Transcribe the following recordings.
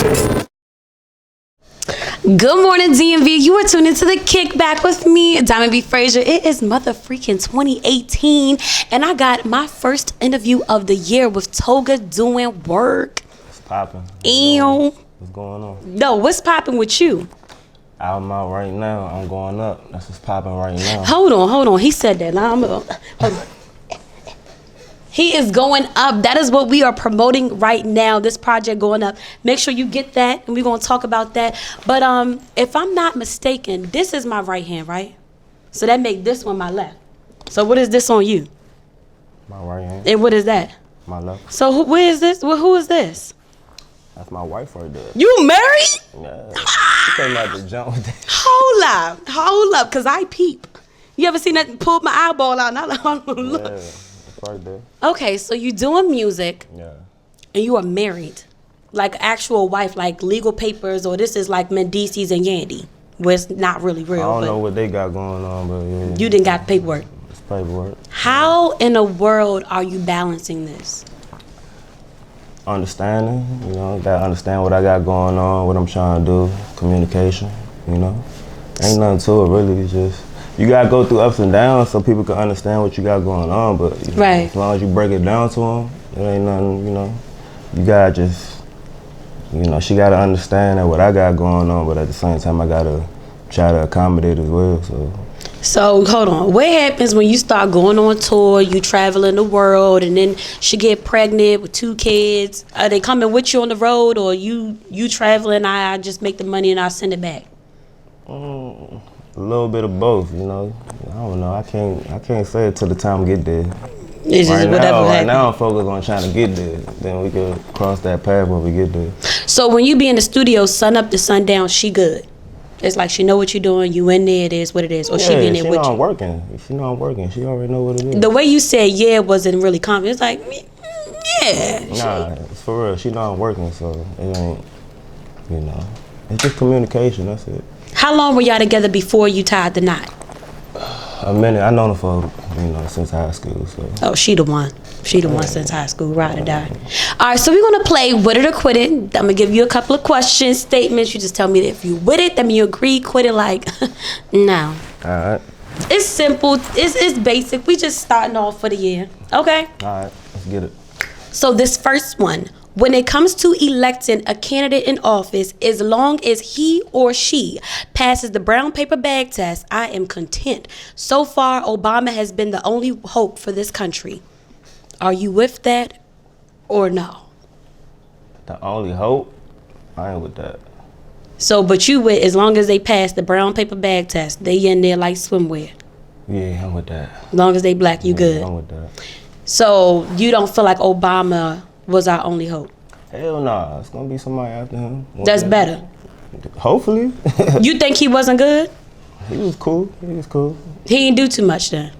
Good morning, DMV. You are tuned into the Kickback with me, Diamond B. Frazier. It is mother-freaking 2018, and I got my first interview of the year with Toga doing work. What's popping? What's going on? No, what's popping with you? I'm out right now. I'm going up. That's what's popping right now. Hold on. He said that. Now hold on. He is going up. That is what we are promoting right now, this project going up. Make sure you get that, and we're going to talk about that. But if I'm not mistaken, this is my right hand, right? So that make this one my left. So what is this on you? My right hand. And what is that? My left. So where is this? Well, who is this? That's my wife right there. You married? Yeah. She came out the jump with that. Hold up, because I peep. You ever seen that? Pulled my eyeball out, and I like, look. Yeah. Right there. Okay, so you doing music, yeah, and you are married, like actual wife, like legal papers, or this is like Mendices and Yandy, where it's not really real. I don't know what they got going on, but yeah. You didn't got paperwork. It's paperwork. How in the world are you balancing this? Understanding, gotta understand what I got going on, what I'm trying to do, communication, Ain't nothing to it really, it's just you gotta go through ups and downs so people can understand what you got going on. But right. As long as you break it down to them, it ain't nothing. You gotta just, she gotta understand that what I got going on. But at the same time, I gotta try to accommodate as well. So hold on. What happens when you start going on tour? You traveling the world, and then she get pregnant with 2 kids. Are they coming with you on the road, or you traveling? I just make the money and I send it back. A little bit of both, I don't know. I can't say it till the time we get there. It's just whatever right now I'm focused on trying to get there. Then we could cross that path when we get there. So when you be in the studio, sun up to sundown, she good. It's like she know what you're doing. You in there, it is what it is. Or she be in there with you. She know I'm working. If she know I'm working, she already know what it is. The way you said yeah wasn't really confident. It's like, yeah. Nah, it's for real. She know I'm working, so it ain't, it's just communication. That's it. How long were y'all together before you tied the knot? A minute. I known her for, since high school. So. Oh, she the one. She the one since high school, ride or die. All right, so we're going to play With It or Quit It. I'm going to give you a couple of questions, statements. You just tell me if you with it, that means you agree, quit it like, no. All right. It's simple. It's basic. We just starting off for the year. Okay? All right, let's get it. So this first one. When it comes to electing a candidate in office, as long as he or she passes the brown paper bag test, I am content. So far, Obama has been the only hope for this country. Are you with that or no? The only hope? I ain't with that. So, but you with, as long as they pass the brown paper bag test, they in there like swimwear. Yeah, I'm with that. As long as they black, you good. I'm with that. So, you don't feel like Obama was our only hope? Hell nah, it's gonna be somebody after him. That's better. Hopefully. You think he wasn't good? He was cool. He didn't do too much then.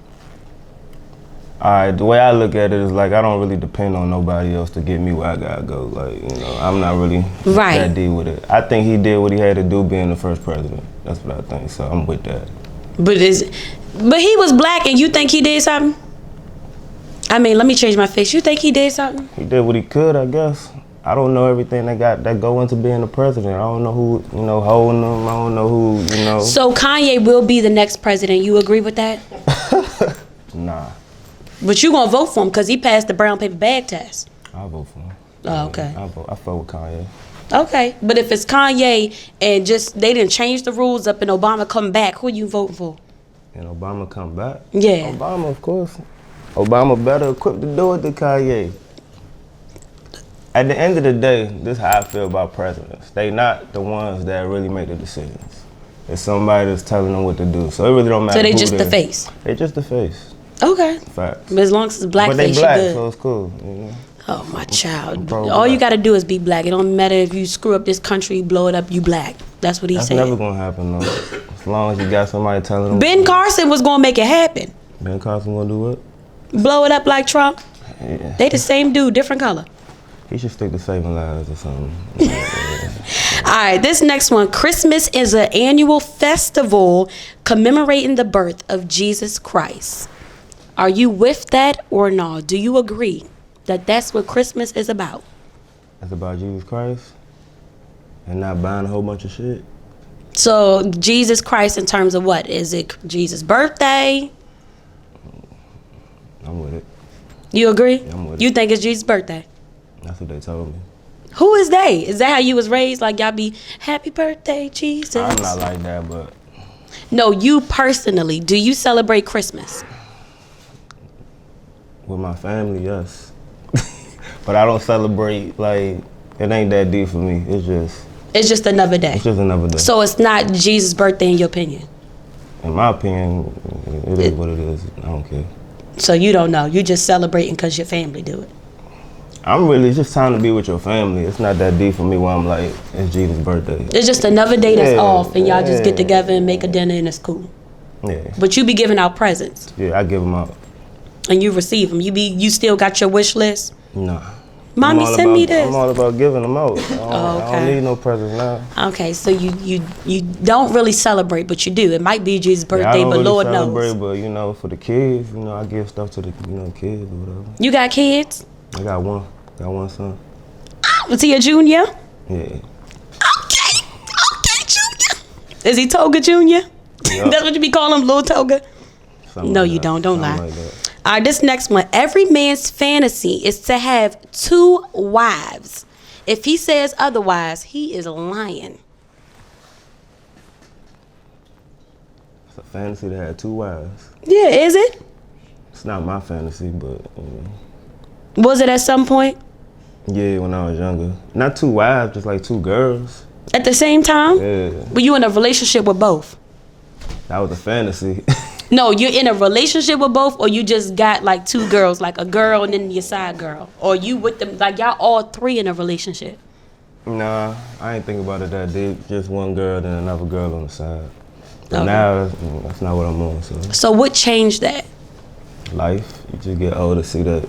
Alright, the way I look at it is like I don't really depend on nobody else to get me where I gotta go. Like, I'm not really that deep with it. I think he did what he had to do being the first president. That's what I think. So I'm with that. But he was black and you think he did something? I mean, let me change my face. You think he did something? He did what he could, I guess. I don't know everything that go into being the president. I don't know who, holding him. I don't know who, So Kanye will be the next president. You agree with that? Nah. But you gonna vote for him because he passed the brown paper bag test. I'll vote for him. Oh, okay. I vote with Kanye. Okay, but if it's Kanye and just they didn't change the rules up and Obama come back, who you voting for? And Obama come back? Yeah. Obama, of course. Obama better equipped to do it than Kanye. At the end of the day, this is how I feel about presidents. They not the ones that really make the decisions. It's somebody that's telling them what to do. So it really don't matter. So they just the face. They just the face. Okay. Facts. But as long as it's black but face, they black, you good. So it's cool. Oh my child. All you gotta do is be black. It don't matter if you screw up this country, blow it up, you black. That's what he said. That's never gonna happen though. As long as you got somebody telling them. Ben Carson was gonna make it happen. Ben Carson gonna do what? Blow it up like Trump. Yeah. They the same dude, different color. He should stick to saving lives or something. All right, this next one. Christmas is an annual festival commemorating the birth of Jesus Christ. Are you with that or no? Do you agree that that's what Christmas is about? It's about Jesus Christ? and not buying a whole bunch of shit. So Jesus Christ in terms of what? Is it Jesus' birthday? I'm with it. You agree? Yeah, I'm with You it. think it's Jesus' birthday? That's what they told me. Who is they? Is that how you was raised? Like y'all be happy birthday, Jesus? I'm not like that, but No, you personally, do you celebrate Christmas? with my family, yes. But I don't celebrate, like, it ain't that deep for me. It's just another day. It's just another day. So it's not Jesus' birthday in your opinion? In my opinion, it is what it is. I don't care. So you don't know. You just celebrating because your family do it. I'm really, it's just time to be with your family. It's not that deep for me where I'm like, it's Jesus' birthday. It's just another day that's Yeah, off and y'all just get yeah. together and make a dinner and it's cool. Yeah. But you be giving out presents Yeah, I give them out. and you receive them. You still got your wish list? Nah. Mommy, send me this. I'm all about giving them out. I okay. don't need no presents now. Okay, so you don't really celebrate, but you do. It might be Jesus' Yeah, I birthday, don't but really Lord celebrate, knows. but, you know, for the kids, you know, I give stuff to the, kids or whatever. You got kids? I got one. Got one son. Was he a junior? Yeah. Okay, Junior. Is he Toga Junior? Yup. That's what you be calling him, Little Toga? Something No, like you that. don't. Don't Something lie. like that. All right, this next one. Every man's fantasy is to have 2 wives. If he says otherwise, he is lying. It's a fantasy to have 2 wives. Yeah, is it? It's not my fantasy, but, Was it at some point? yeah, when I was younger. Not 2 wives, just like 2 girls. At the same time? Yeah, Were you in a relationship with both? that was a fantasy. No, you're in a relationship with both, or you just got like 2 girls, like a girl and then your side girl, or you with them, like y'all all 3 in a relationship. Nah, I ain't think about it that deep. Just one girl, then another girl on the side. But Okay. now, that's not what I'm on, so. So what changed that? Life, you just get older, see that.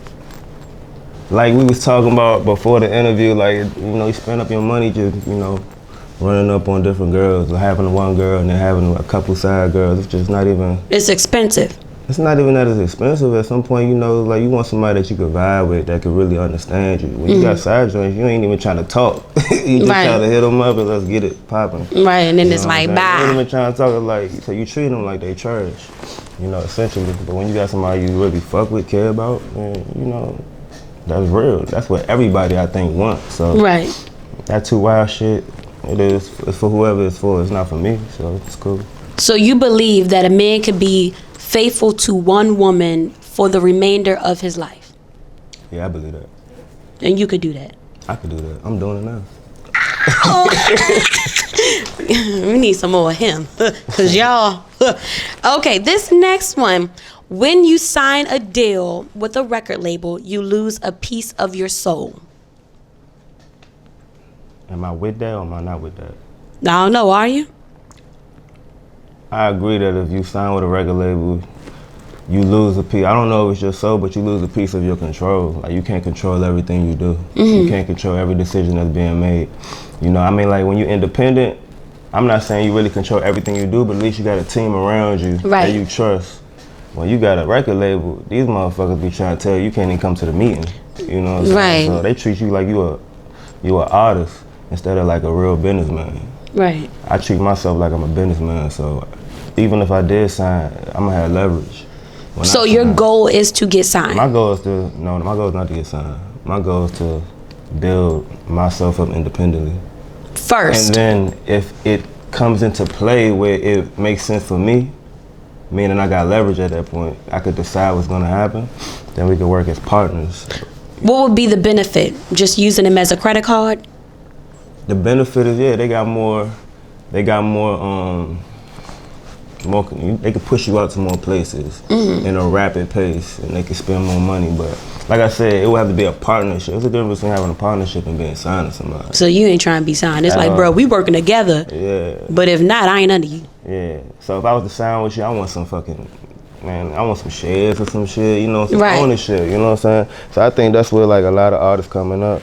Like we was talking about before the interview, like, you spend up your money just, running up on different girls, or having one girl and then having a couple side girls. It's just not even, It's expensive. it's not even that as expensive. At some point, like you want somebody that you could vibe with, that could really understand you. When you got side joints, you ain't even trying to talk. You just Right. trying to hit them up and let's get it popping. Right, and then You it's know what like, I'm saying? You ain't bye. even trying to talk like, so you treat them like they trash, essentially. But when you got somebody you really fuck with, care about, man, that's real. That's what everybody, I think, wants. So Right. that 2 wild shit, it's for whoever it's for. It's not for me, so it's cool. So you believe that a man could be faithful to one woman for the remainder of his life, Yeah, I believe that. and you could do that. I could do that. I'm doing it now. We need some more of him, cause y'all. Okay, this next one. When you sign a deal with a record label, you lose a piece of your soul. Am I with that or am I not with that? I don't know. Are you? I agree that if you sign with a record label, you lose a piece. I don't know if it's your soul, but you lose a piece of your control. Like, you can't control everything you do. You can't control every decision that's being made. Like when you're independent, I'm not saying you really control everything you do, but at least you got a team around you Right. that you trust. When you got a record label, these motherfuckers be trying to tell you can't even come to the meeting. You know what I'm saying? Right. So they treat you like you an artist instead of like a real businessman. Right. I treat myself like I'm a businessman, so even if I did sign, I'm gonna have leverage. When So I your sign. goal is to get signed. My goal is my goal is not to get signed. My goal is to build myself up independently. First. And then if it comes into play where it makes sense for me, meaning I got leverage at that point, I could decide what's gonna happen, then we could work as partners. What would be the benefit? Just using them as a credit card? The benefit is, they got more, they could push you out to more places in a rapid pace, and they could spend more money. But like I said, it would have to be a partnership. There's a difference between having a partnership and being signed to somebody. So you ain't trying to be signed. It's like, bro, we working together. Yeah, But if not, I ain't under you. yeah. So if I was to sign with you, I want some I want some shares or some shit, some Right. ownership, you know what I'm saying? So I think that's where like a lot of artists coming up,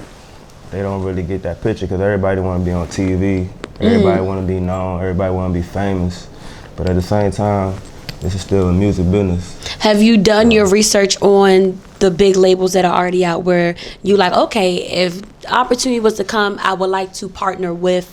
they don't really get that picture because everybody want to be on TV, everybody want to be known, everybody want to be famous. But at the same time, this is still a music business. Have you done your research on the big labels that are already out where you like, okay, if opportunity was to come, I would like to partner with?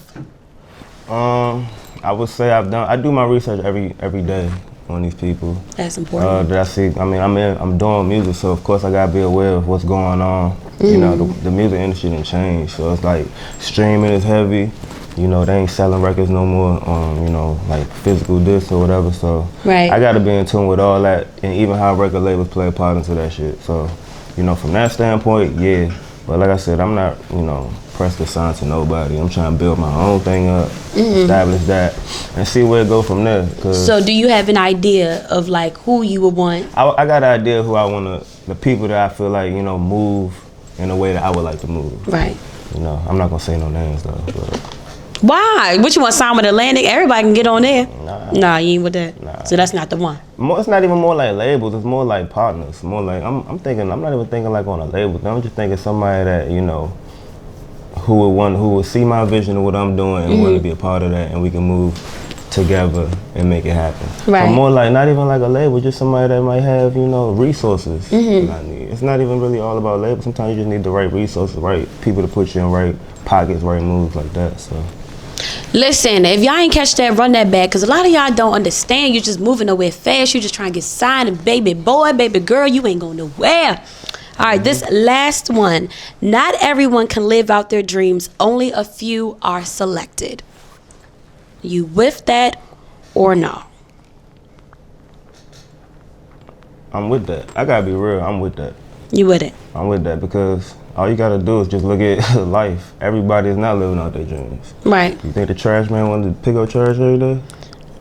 I would say I do my research every day on these people. That's important. That I see. I mean, I'm doing music, so of course I gotta be aware of what's going on. You know, the music industry didn't change, so it's like streaming is heavy. You know, they ain't selling records no more. You know, like physical discs or whatever. So Right. I gotta be in tune with all that, and even how record labels play a part into that shit. So, you know, from that standpoint, yeah. But like I said, I'm not, you know, pressed to sign to nobody. I'm trying to build my own thing up, establish that, and see where it go from there. So do you have an idea of like who you would want? I got an idea who I want to, the people that I feel like, you know, move in a way that I would like to move. Right. You know, I'm not gonna say no names though. But Why? What you want, sign with Atlantic? Everybody can get on there. Nah, you ain't with that. Nah. So that's not the one. it's not even more like labels. It's more like partners. More like I'm not even thinking like on a label. I'm just thinking somebody that, you know, who would see my vision of what I'm doing and want to be a part of that, and we can move together and make it happen. Right. So more like not even like a label, just somebody that might have, you know, resources that I need. It's not even really all about labels. Sometimes you just need the right resources, right people to put you in right pockets, right moves like that. So. Listen, if y'all ain't catch that, run that back, because a lot of y'all don't understand. You just moving nowhere fast. You just trying to get signed, and baby boy, baby girl, you ain't going nowhere. All right, this last one. Not everyone can live out their dreams. Only a few are selected. You with that or no? I'm with that. I gotta be real. I'm with that. You with it? I'm with that because all you gotta do is just look at life. Everybody is not living out their dreams. Right. You think the trash man wanted to pick up trash every day?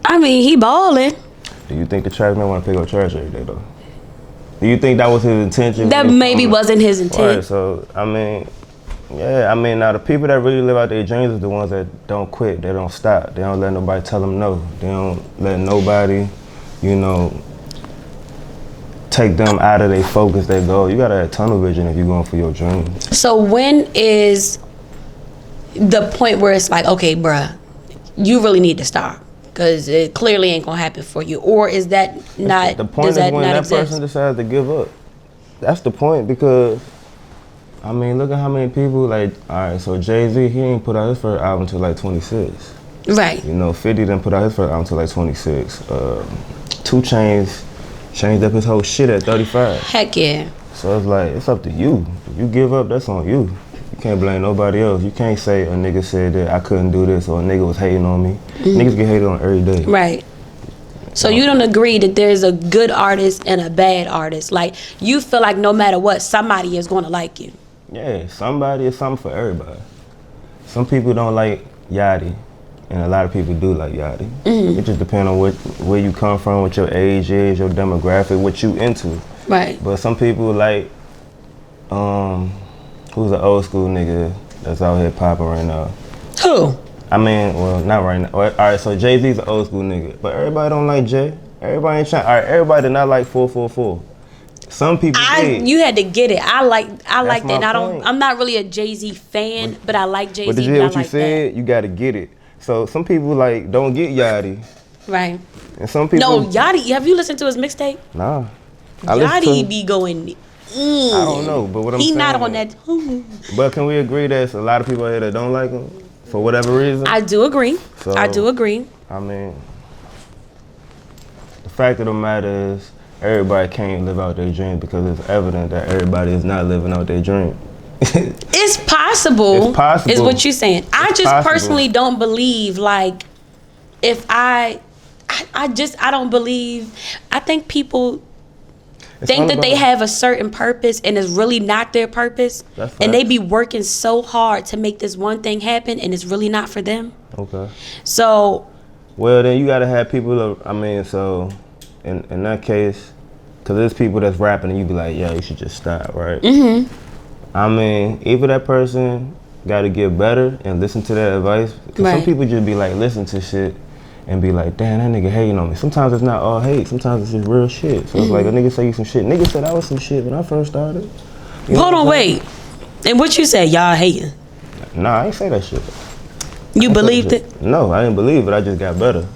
I mean, he balling. Do you think the trash man want to pick up trash every day though? Do you think that was his intention? That maybe wasn't his intent. Right, so I mean, yeah, I mean now the people that really live out their dreams is the ones that don't quit, they don't stop, they don't let nobody tell them no, they don't let nobody, you know, take them out of their focus, their goal. You gotta have tunnel vision if you're going for your dreams. So when is the point where it's like, okay, bruh, you really need to stop? Because it clearly ain't gonna happen for you. Or is that not, the point does is that when not that exist? person decides to give up. That's the point, because I mean, look at how many people, like, all right, so Jay-Z, he ain't put out his first album until like 26. Right. You know, 50 didn't put out his first album until like 26. 2 Chainz changed up his whole shit at 35. Heck yeah. So it's like, it's up to you. If you give up, that's on you. You can't blame nobody else. You can't say a nigga said that I couldn't do this or a nigga was hating on me. Niggas get hated on every day. Right. So you don't agree that there's a good artist and a bad artist. Like, you feel like no matter what, somebody is gonna like you. Yeah, somebody is something for everybody. Some people don't like Yachty, and a lot of people do like Yachty. It just depends on where you come from, what your age is, your demographic, what you into. Right. But some people like, who's an old school nigga that's out here popping right now? Who? I mean, well, not right now. All right, so Jay-Z's an old school nigga, but everybody don't like Jay. Everybody ain't trying. All right, everybody did not like 444. Some people did. You had to get it. I like that. my And point. I'm not really a Jay-Z fan, but I like Jay-Z. But did you hear I what you like said? You got to get it. So some people like don't get Yachty, that. Right. and some people. No, Yachty. Have you listened to his mixtape? Nah. I listen to Yachty him. be going. I don't know, but what I'm He saying. not on that. But can we agree there's a lot of people out here that don't like him for whatever reason? I do agree. So, I do agree. I mean, the fact of the matter is, everybody can't live out their dream because it's evident that everybody is not living out their dream. It's possible. It's possible. Is what you're saying. I just possible. personally don't believe, like, if I don't believe. I think people It's think all that they about- have a certain purpose and it's really not their purpose. That's And they facts. be working so hard to make this one thing happen and it's really not for them. Okay. So, Well, then you gotta have people. I mean, so in that case, because there's people that's rapping and you be like, yo, you should just stop, right? I mean, either that person got to get better and listen to that advice. Because some Right. people just be like, listen to shit and be like, damn, that nigga hating on me. Sometimes it's not all hate. Sometimes it's just real shit. So it's like a nigga say you some shit. Nigga said I was some shit when I first started. You know hold what on, I'm saying? wait. And what you said, y'all hating? Nah, I ain't say that shit. You I said believed that it? shit. No, I didn't believe it. I just got better.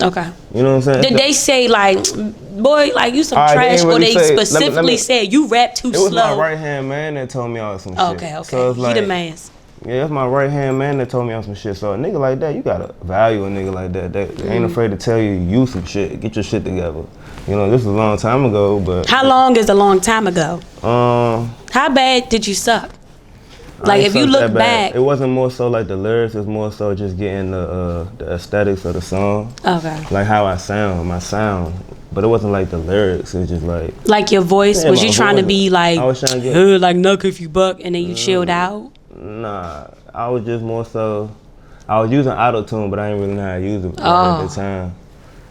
Okay. You know what I'm saying? Did they say like, boy, like you some All right, they trash, ain't or really they say- specifically said you rap too It was slow? my right hand man that told me I was some shit. Okay. So it's like, He the man's. yeah, that's my right hand man that told me I'm some shit. So a nigga like that, you gotta value a nigga like that. They ain't afraid to tell you some shit. Get your shit together. You know, this was a long time ago, but How long is a long time ago? How bad did you suck? Like if you look back, it wasn't more so like the lyrics. It's more so just getting the aesthetics of the song. Okay. Like how I sound, my sound. But it wasn't like the lyrics. It was just like your voice. Yeah, Was my you trying to voice. be like, I was trying to get- like Nuck if you buck, and then you chilled out? Nah, I was just more so. I was using auto-tune, but I didn't really know how to use it at the time.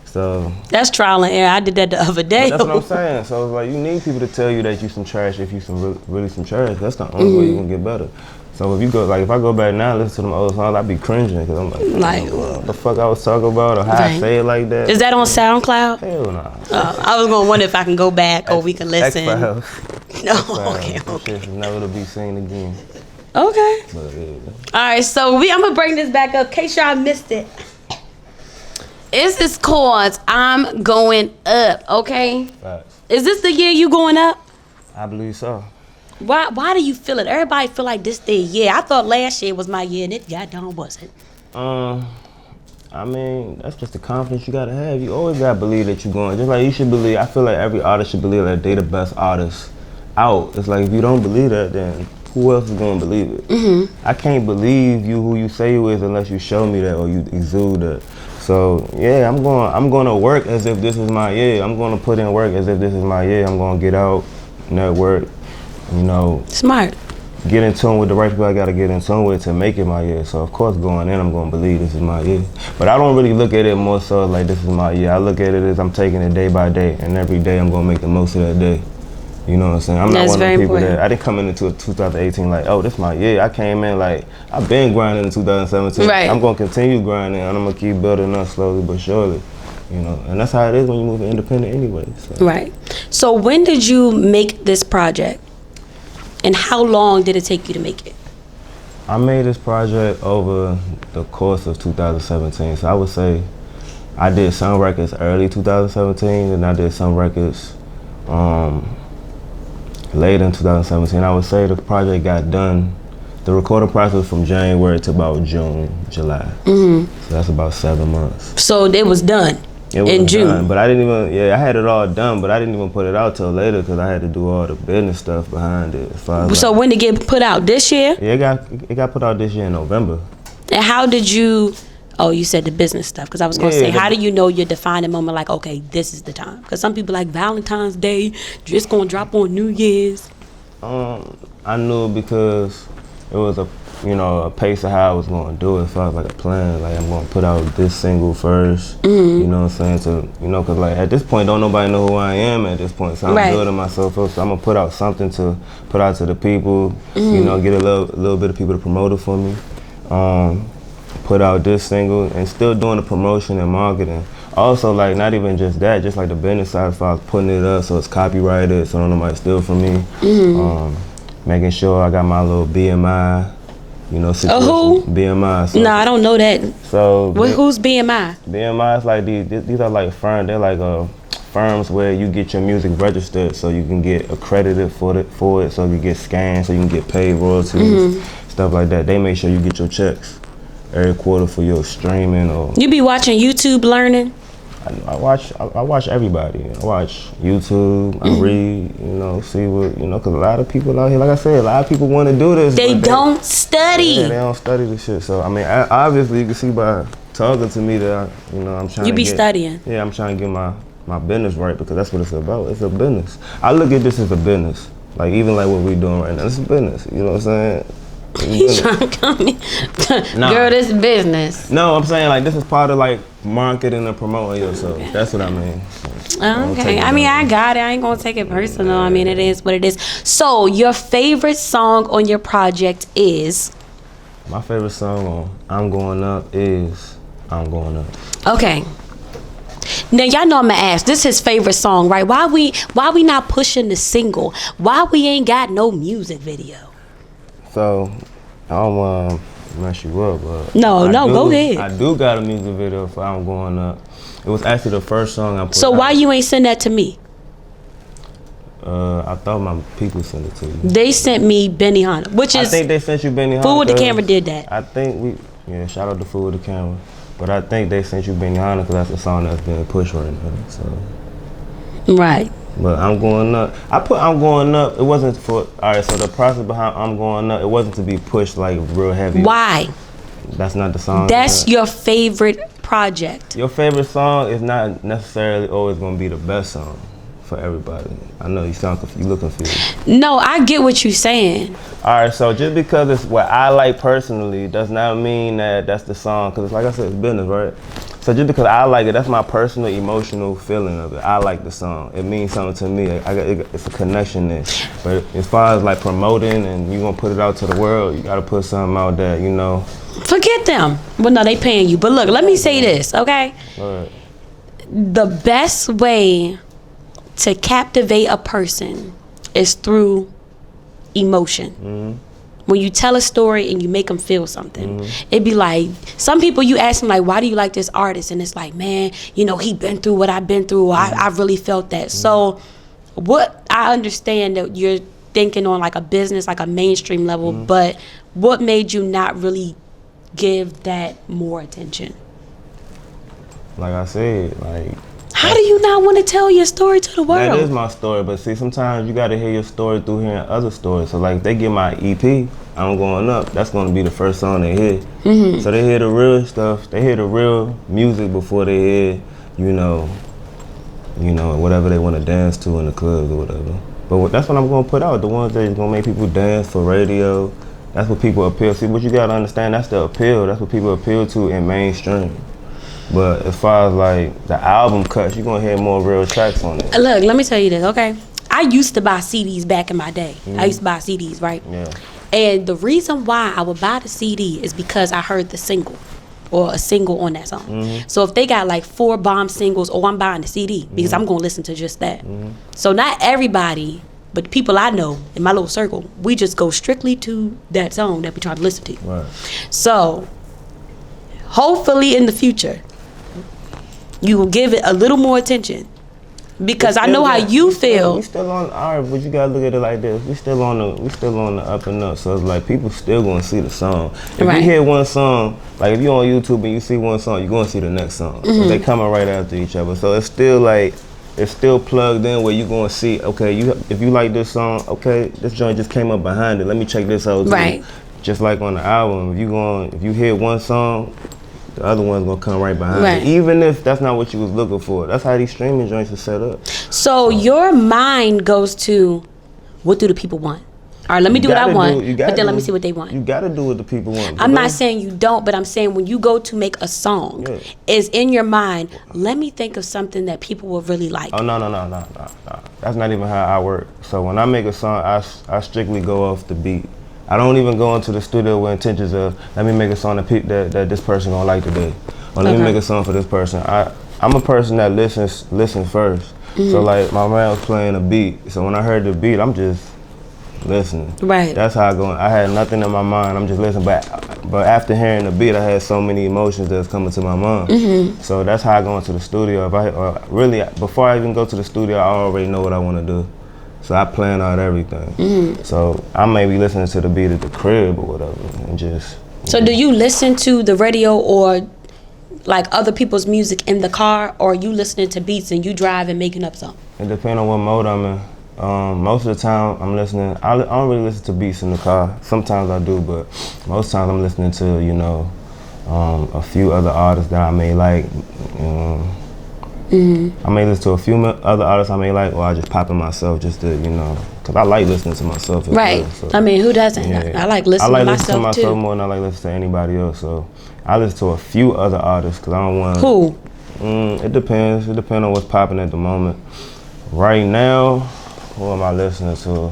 So That's trial and error. I did that the other day. that's what I'm saying. So it's like you need people to tell you that you some trash if you some really some trash. That's the only way you gonna get better. So if you go if I go back now and listen to them old songs, I'd be cringing because I'm like, what the fuck I was talking about or how I say it like that. Is that on SoundCloud? Hell nah. I was gonna wonder if I can go back or we can listen. X-Files. No, X-Files. okay. That shit is never to be seen again. Okay. But yeah. All right, so I'm gonna bring this back up in case y'all missed it. Is this called I'm Going Up? Okay. Facts. Is this the year you going up? I believe so. Why do you feel it? Everybody feel like this the year. I thought last year was my year, and it goddamn wasn't. I mean, that's just the confidence you gotta have. You always gotta believe that you're going. Just like you should believe. I feel like every artist should believe that they the best artist out. It's like if you don't believe that, then who else is gonna believe it? I can't believe you who you say you is unless you show me that or you exude that. So yeah, I'm going to work as if this is my year. I'm going to put in work as if this is my year. I'm going to get out, network, you know. Smart. Get in tune with the right people I got to get in tune with to make it my year. So of course going in, I'm going to believe this is my year. But I don't really look at it more so like this is my year. I look at it as I'm taking it day by day, and every day I'm going to make the most of that day. You know what I'm saying? I'm not one of the people that, I didn't come into 2018 like, oh, this is my year. I came in like, I've been grinding in 2017. Right. I'm going to continue grinding, and I'm going to keep building up slowly but surely. You know, and that's how it is when you move independent anyway. So. Right. So when did you make this project? And how long did it take you to make it? I made this project over the course of 2017. So I would say I did some records early 2017, and I did some records later in 2017. I would say the project got done. The recording process was from January to about June, July. So that's about 7 months. So it was done in June. Done, but I didn't even, I had it all done, but I didn't even put it out till later because I had to do all the business stuff behind it. So when did it get put out? This year? Yeah, it got put out this year in November. And how did you, you said the business stuff, because I was going to say, how do you know your defining moment, like, okay, this is the time? Because some people like Valentine's Day, just going to drop on New Year's. I knew because it was a pace of how I was going to do it. It felt like a plan. Like I'm going to put out this single first. You know what I'm saying? Because like at this point, don't nobody know who I am at this point. So I'm building myself up. So I'm gonna put out something to put out to the people. You know, get a little bit of people to promote it for me. Put out this single and still doing the promotion and marketing. Also, like not even just that, just like the business side as far as putting it up so it's copyrighted, so don't nobody steal from me. Making sure I got my little BMI. You know, situation. Who? BMI. So, No, I don't know that. So Who's BMI? BMI is like these are like firms. They're like firms where you get your music registered so you can get accredited for it, so you get scanned, so you can get paid royalties, stuff like that. They make sure you get your checks every quarter for your streaming or. You be watching YouTube learning? I watch everybody. I watch YouTube. I read. See what because a lot of people out here, like I said, a lot of people want to do this. They don't study. Yeah, they don't study this shit. So I mean, obviously you can see by talking to me that I'm trying. You be studying. Yeah, I'm trying to get my business right because that's what it's about. It's a business. I look at this as a business. Like even like what we doing right now, it's a business. You know what I'm saying? He's trying to come in. Girl, this business. No, I'm saying like this is part of like marketing and promoting yourself. That's what I mean. Okay. I mean, I got it. I ain't gonna take it personal. I mean, it is what it is. So, your favorite song on your project is? My favorite song on I'm Going Up is I'm Going Up. Okay. Now y'all know I'm gonna ask. This is his favorite song, right? Why we not pushing the single? Why we ain't got no music video? So, mess you up, but No, go ahead. I do got a music video for I'm Going Up. It was actually the first song I put So out. why you ain't send that to me? I thought my people sent it to you. They sent me Benihana, which is. I think they sent you Benihana. Food with the Camera did that. I think shout out to Food with the Camera. But I think they sent you Benihana because that's the song that's being pushed right now. So. Right. But I'm Going Up. I put I'm Going Up. It wasn't for. All right. So the process behind I'm Going Up, it wasn't to be pushed like real heavy. Why? That's not the song. That's your favorite project. Your favorite song is not necessarily always going to be the best song for everybody. I know you sound confused. You look confused. No, I get what you're saying. All right, so just because it's what I like personally does not mean that that's the song. Because like I said, it's business, right? So just because I like it, that's my personal emotional feeling of it. I like the song. It means something to me. It's a connection there. But as far as like promoting and you going to put it out to the world, you got to put something out that, you know. Forget them. Well, no, they paying you. But look, let me say this, okay? All right. The best way to captivate a person is through emotion. Mm-hmm. When you tell a story and you make them feel something, it'd be like, some people you ask them like, why do you like this artist? And it's like, man, you know, he been through what I've been through. I really felt that. So what I understand that you're thinking on like a business, like a mainstream level, but what made you not really give that more attention? Like I said, like. How do you not want to tell your story to the world? That is my story, but see, sometimes you got to hear your story through hearing other stories. So like, if they get my EP, I'm Going Up, that's going to be the first song they hear. So they hear the real stuff, they hear the real music before they hear, you know, whatever they want to dance to in the clubs or whatever. But that's what I'm going to put out, the ones that's going to make people dance for radio. That's what people appeal. See, what you got to understand, that's the appeal. That's what people appeal to in mainstream. But as far as like the album cuts, you're gonna hear more real tracks on it. Look, let me tell you this, okay? I used to buy CDs back in my day. I used to buy CDs, right? Yeah. And the reason why I would buy the CD is because I heard the single or a single on that song. So if they got like 4 bomb singles, I'm buying the CD because I'm gonna listen to just that. So not everybody, but the people I know in my little circle, we just go strictly to that song that we try to listen to. Right. So hopefully in the future, you will give it a little more attention because I know how you feel. We still on, all right, but you gotta look at it like this. We still on the up and up. So it's like people still gonna see the song. If you hear one song, like if you're on YouTube and you see one song, you're gonna see the next song. They coming right after each other. So it's still like, it's still plugged in where you're gonna see, okay, if you like this song, okay, this joint just came up behind it. Let me check this out too. Right. Just like on the album, if you hear one song, the other one's gonna come right behind it. Even if that's not what you was looking for. That's how these streaming joints are set up. So your mind goes to, what do the people want? All right, let me do what I want, but then let me see what they want. You gotta do what the people want. I'm not saying you don't, but I'm saying when you go to make a song, is in your mind, let me think of something that people will really like. Oh, no. That's not even how I work. So when I make a song, I strictly go off the beat. I don't even go into the studio with intentions of, let me make a song that this person gonna like today. Or let me make a song for this person. I'm a person that listens first. So like my man was playing a beat. So when I heard the beat, I'm just listening. Right. That's how I go. I had nothing in my mind. I'm just listening. But after hearing the beat, I had so many emotions that's coming to my mind. So that's how I go into the studio. Before I even go to the studio, I already know what I want to do. So I plan out everything. So I may be listening to the beat at the crib or whatever, and just. So do you listen to the radio or like other people's music in the car, or are you listening to beats and you drive and making up something? It depends on what mode I'm in. Most of the time I'm listening. I don't really listen to beats in the car. Sometimes I do, but most times I'm listening to a few other artists that I may like. I may listen to a few other artists I may like, or I just pop in myself just to, because I like listening to myself as right. well, so. I mean, who doesn't? Yeah. I like listening to myself too. I like listening to myself more than I like listening to anybody else. So I listen to a few other artists because I don't want. Who? It depends. It depends on what's popping at the moment. Right now, who am I listening to?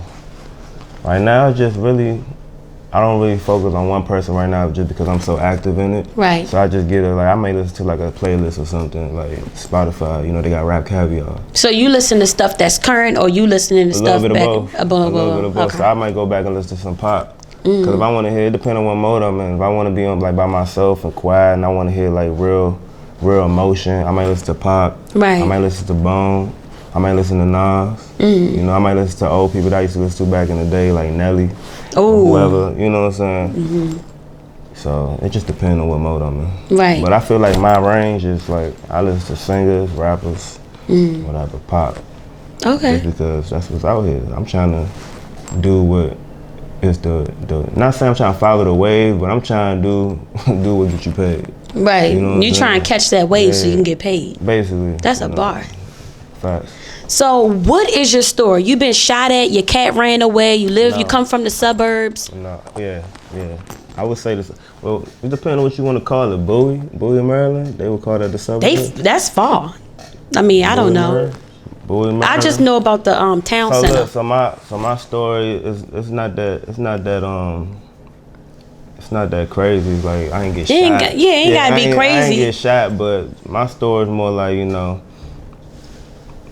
Right now, it's just really. I don't really focus on one person right now just because I'm so active in it. Right. So I just get it, like I may listen to like a playlist or something, like Spotify, they got Rap Caviar. So you listen to stuff that's current, or you listening to stuff back? A little bit of both. Okay. So I might go back and listen to some pop. Because if I want to hear, it depends on what mode I'm in. If I want to be on like by myself and quiet, and I want to hear like real emotion, I might listen to pop. Right. I might listen to Bone. I might listen to Nas. You know, I might listen to old people that I used to listen to back in the day, like Nelly, or whoever. You know what I'm saying? So it just depends on what mode I'm in. Right. But I feel like my range is like I listen to singers, rappers, whatever, pop. Okay. Just because that's what's out here. I'm trying to do what is the not saying I'm trying to follow the wave, but I'm trying to do what get you paid. Right. You know what You I'm try and saying? catch that wave so you can get paid. Basically. That's a bar. Facts. So what is your story? You been shot at, your cat ran away, you come from the suburbs. No, yeah. I would say this. Well, it depends on what you want to call it. Bowie, Maryland. They would call that the suburbs. That's far. I mean, I don't know. Bowie, Maryland. I just know about the town center. Look, so my story is it's not that crazy. Like I ain't get shot. Ain't gotta be crazy. I ain't get shot, but my story is more like, you know,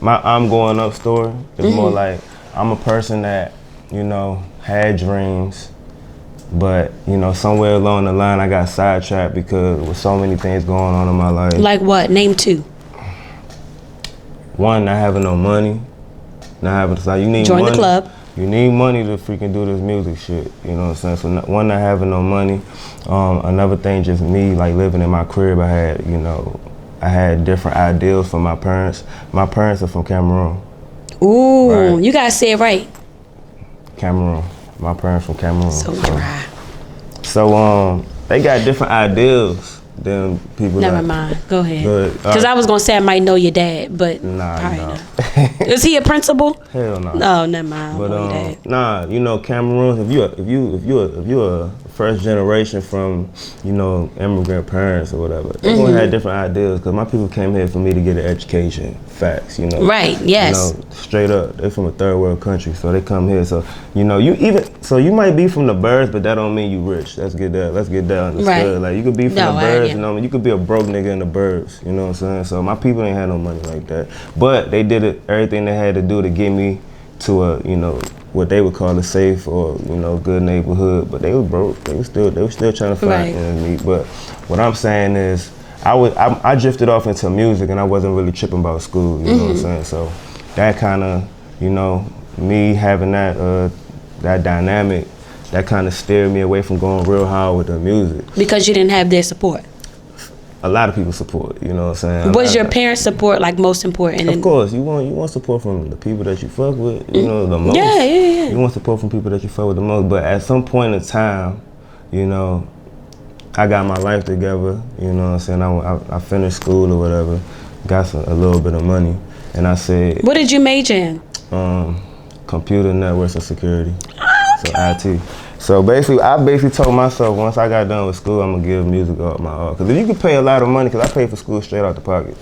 my I'm going up story. It's more like I'm a person that, you know, had dreams, but you know, somewhere along the line I got sidetracked because with so many things going on in my life. Like what? Name 2. One, not having no money. Not having, so you need Join money. the club. You need money to freaking do this music shit. You know what I'm saying? So one, not having no money. Another thing, just me like living in my crib. I had different ideals from my parents. My parents are from Cameroon. Ooh, Right. You gotta say it right. Cameroon. My parents from Cameroon. So dry. So they got different ideals than people. Never like, mind. Go ahead. Good. Because I was gonna say I might know your dad, but Nah, probably no. not. Is he a principal? Hell no. No, never mind. But Know your dad. nah, you know, Cameroon. If you're a first generation from, you know, immigrant parents or whatever, they're gonna have different ideas. Cause my people came here for me to get an education. Facts, you know. Right. Yes. You know, straight up, they're from a third world country, so they come here. So you know, you might be from the birds, but that don't mean you rich. Let's get that understood. Right. Like you could be from No, the birds, yeah. you know, you could be a broke nigga in the burbs. You know what I'm saying? So my people ain't had no money like that, but they did everything they had to do to get me to a, you know, what they would call a safe or, you know, good neighborhood. But they were broke. They were still trying to find Right. me. But what I'm saying is, I drifted off into music and I wasn't really tripping about school. You know what I'm saying? So that kind of, you know, me having that dynamic, that kind of steered me away from going real hard with the music. Because you didn't have their support. A lot of people support, you know what I'm saying? Was your parents' support like most important? Of course, you want support from the people that you fuck with, you know, the most. Yeah. You want support from people that you fuck with the most. But at some point in time, you know, I got my life together, you know what I'm saying? I finished school or whatever, got a little bit of money, and I said, What did you major in? computer networks and security, so IT. So I told myself once I got done with school, I'm gonna give music up my all. Cause if you could pay a lot of money, cause I paid for school straight out the pocket.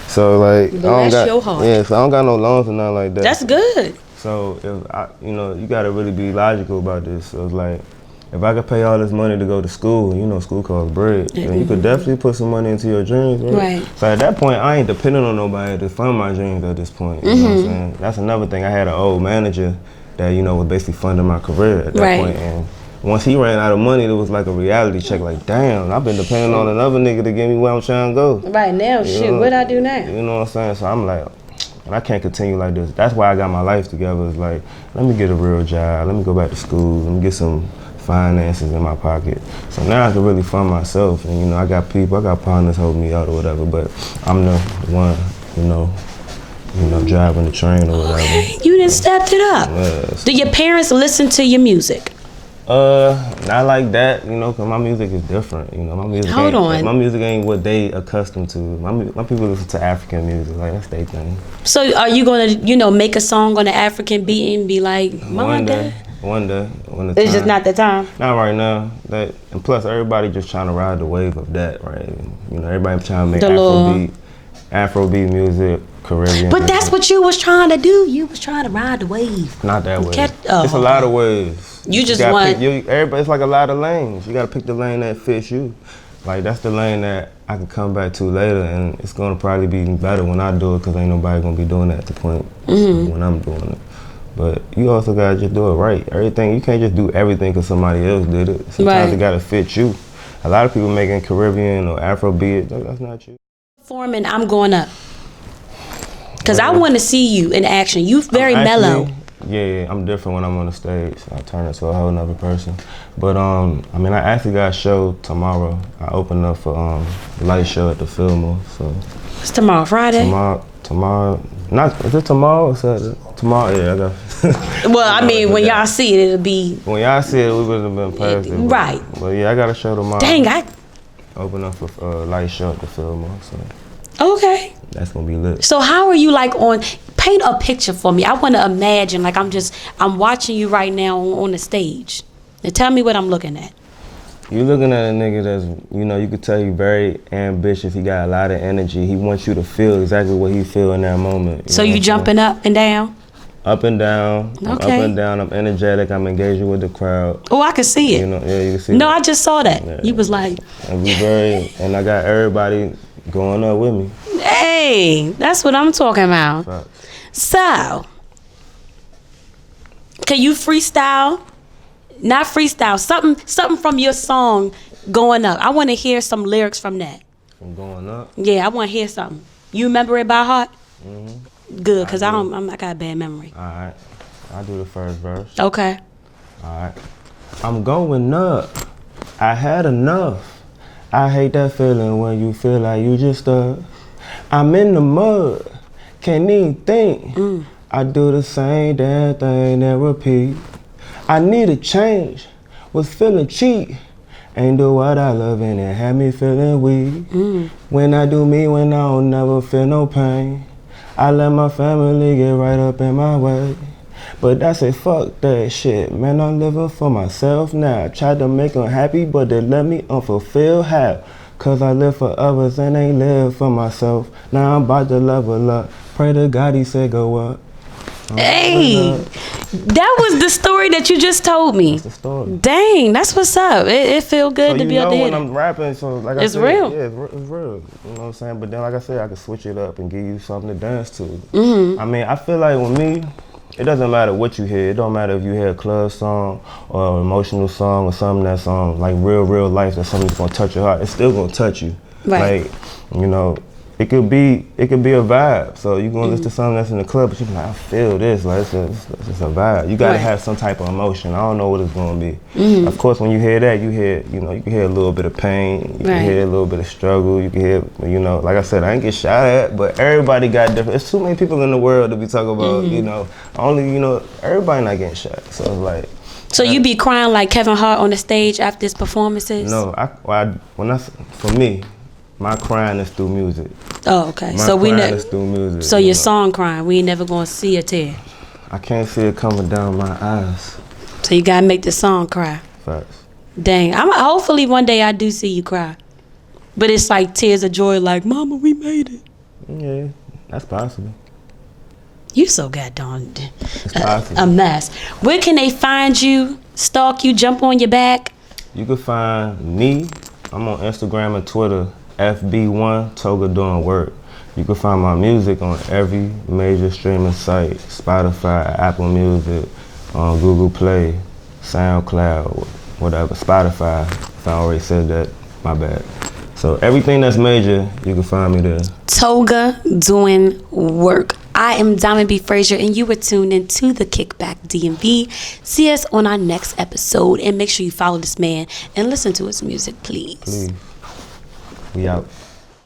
So like, That's your heart. Yeah, so I don't got no loans or nothing like that. That's good. So you know, you gotta really be logical about this. So it's like, if I could pay all this money to go to school, you know, school costs bread, then you could definitely put some money into your dreams, right? So at that point, I ain't depending on nobody to fund my dreams at this point. You know what I'm saying? That's another thing. I had an old manager that, you know, was basically funding my career at that point. And once he ran out of money, it was like a reality check. Like, damn, I've been depending on another nigga to get me where I'm trying to go. Right now, what I do now? You know what I'm saying? So I'm like, and I can't continue like this. That's why I got my life together. It's like, let me get a real job. Let me go back to school. Let me get some finances in my pocket. So now I can really fund myself. And, you know, I got partners holding me out or whatever, but I'm the one, you know, driving the train or whatever. Okay, you done stepped it up. Yes. Do your parents listen to your music? Not like that, you know, cause my music is different. You know, my music ain't what they accustomed to. My people listen to African music, like that's their thing. So are you gonna, you know, make a song on the African beat and be like, One day, when the it's time. just not the time. Not right now. And plus, everybody just trying to ride the wave of that, right? You know, everybody trying to make Afrobeat music, Caribbean. But that's what you was trying to do. You was trying to ride the wave. Not that way. Oh. It's a lot of ways. You just want. Everybody, it's like a lot of lanes. You got to pick the lane that fits you. Like that's the lane that I can come back to later, and it's gonna probably be better when I do it, cause ain't nobody gonna be doing that at the point when I'm doing it. But you also gotta just do it right. Everything, you can't just do everything because somebody else did it. Sometimes Right. it gotta fit you. A lot of people making Caribbean or Afrobeat, that's not you. Performing, I'm going up. Because I want to see you in action. You very mellow. Yeah, I'm different when I'm on the stage. I turn into a whole nother person. But I mean, I actually got a show tomorrow. I open up for light show at the Fillmore. So It's tomorrow, Friday? tomorrow. Not is it tomorrow or Saturday? Tomorrow, yeah. I got. Well, I mean, when y'all see it, it'll be When y'all see it, we would have been past it. right. But yeah, I got a show tomorrow. Dang, I Open up for light show at the Fillmore. So okay. that's gonna be lit. So how are you like on? Paint a picture for me. I want to imagine like I'm watching you right now on the stage. Now tell me what I'm looking at. You looking at a nigga that's, you could tell he very ambitious. He got a lot of energy. He wants you to feel exactly what he feel in that moment. So you jumping up and down? Up and down. I'm up Okay. and down. I'm energetic. I'm engaging with the crowd. Oh, I can see it. You can see No, that. I just saw that. Yeah. You was like, And I got everybody going up with me. hey, that's what I'm talking about. Facts. So, can you freestyle? Not freestyle. Something from your song going up. I want to hear some lyrics from that. From going up. Yeah, I want to hear something. You remember it by heart? Mm-hmm. Good, cause I got a bad memory. All right. I'll do the first verse. Okay. All right. I'm going up. I had enough. I hate that feeling when you feel like you just stuck. I'm in the mud. Can't even think. I do the same damn thing and repeat. I need a change. Was feeling cheap. Ain't do what I love and it had me feeling weak. When I do me, when I don't never feel no pain. I let my family get right up in my way. But I say fuck that shit, man, I'm living for myself now. Tried to make them happy, but they let me unfulfilled how? Cause I live for others and ain't live for myself. Now I'm about to level up. Pray to God he said go up. Hey, that was the story that you just told me. That's the story. Dang, that's what's up. It feel good to be able to hear when that. I'm rapping, so like I It's said, real. Yeah, it's real. You know what I'm saying? But then, like I said, I can switch it up and give you something to dance to. I mean, I feel like with me, it doesn't matter what you hear. It don't matter if you hear a club song or an emotional song or something that's like real life, that's something that's gonna touch your heart. It's still gonna touch you. Right. Like, it could be a vibe. So you gonna listen to something that's in the club, but you be like, I feel this. Like it's just a vibe. You gotta Right. have some type of emotion. I don't know what it's gonna be. Of course, when you hear that, you can hear a little bit of pain. You Right. can hear a little bit of struggle. You can hear, like I said, I ain't get shot at, but everybody got different. There's too many people in the world to be talking about. Everybody not getting shot. So it's like. So you be crying like Kevin Hart on the stage after his performances? No, for me, my crying is through music. Oh, okay. My So we crying know. is through music. So your song crying, we ain't never gonna see a tear. I can't see it coming down my eyes. So you gotta make the song cry. Facts. Dang, hopefully one day I do see you cry. But it's like tears of joy, like, Mama, we made it. Yeah, that's possible. You so goddamn It's possible. a mess. Where can they find you, stalk you, jump on your back? You can find me. I'm on Instagram and Twitter, FB1 Toga Doing Work. You can find my music on every major streaming site, Spotify, Apple Music, Google Play, SoundCloud, whatever, Spotify. If I already said that, my bad. So everything that's major, you can find me there. Toga Doing Work. I am Diamond B. Frazier, and you were tuned in to the Kickback DMV. See us on our next episode, and make sure you follow this man and listen to his music, please. Please. We out.